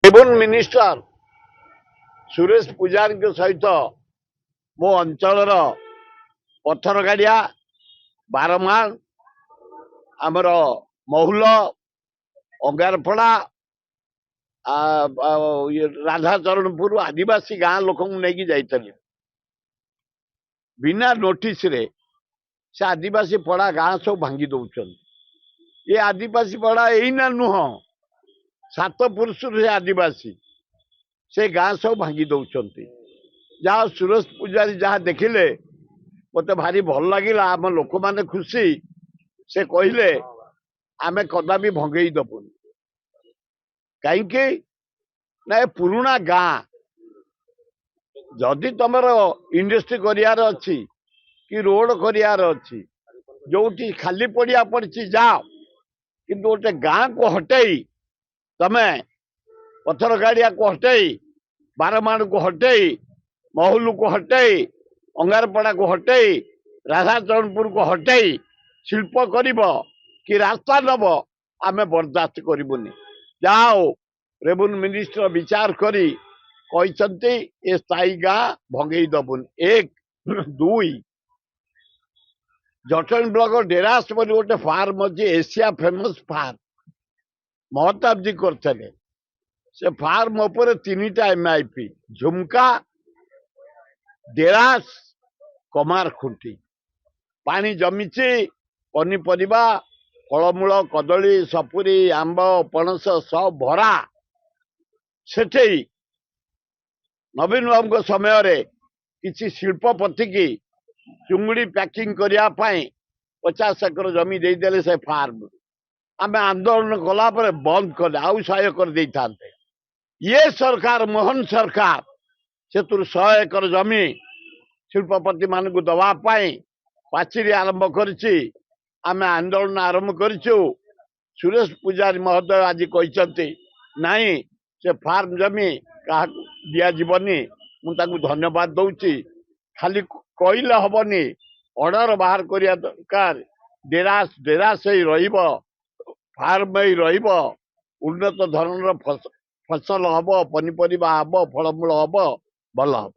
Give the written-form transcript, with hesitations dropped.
Raven minister Suresh पूजारी सहित मो अंचल पत्थर गाड़िया बारमान आमर महुल अंगारपड़ा राधाचरणपुर आदिवासी गाँ लोक नहीं जाइए बिना नोटिस रे से आदिवासी पड़ा गाँ सब भांगी दौरान ये आदिवासी पड़ा यहीना नुह सात पुरुष से आदिवासी से गाँ सब भांगी दौरान जहाँ सुरेश पूजारी जहाँ देखिले मत भारी भल लगे आम लोक मैंने खुशी से कहले आमे कदापि भंगई दबुन कहीं ना पुराना गाँ जदि तुमर इंडस्ट्री करार अच्छी कि रोड करार अच्छी जो खाली पड़िया पड़ी जाओ किंतु गोटे गाँ को हटई तमे पत्थर गाड़िया को हटई बारमाण को हटई महुल को हटई अंगारपड़ा को हटई राधाचरणपुर को हटई शिल्प करिब कि रास्ता नब आमे बर्दाश्त करिबुनी जाओ रेवन मिनिस्टर विचार करी कहते ये स्थायी गाँ भंगई दबुन एक दुई जटणी ब्लॉक डेरास गोटे फार्म अच्छी एशिया फेमस फार्म महताब जी करते से फार्म उपर 3टा एमआईपी झुमका डेरास कमार खुंटी पानी जमीची पनीपरिया फलमूल कदली सपुरी आंब पणस सब भरा सेठे नवीन बाबू समय किसी शिल्पपति की चुंगड़ी पैकिंग करने 50 एकर जमी देदेले से फार्म आम आंदोलन कला बंद कर आउ 100 एकर दे था ये सरकार मोहन सरकार से 100 एकर जमी शिल्पपति मान को दवापाई पाचेरी आरंभ करिछि आम आंदोलन आरंभ करिछु सुरेश पूजारी महोदय आज कहते नाई से फार्म जमी क्या दिज्वनी मुझे धन्यवाद दौची खाली कहले हबनी ऑर्डर बाहर करिया दरकार डेरास डेरास ही रहिब फार्म ही रहिब उन्नत धरणर फसल हम पनीपरिया हम फलमूल हम भल हम।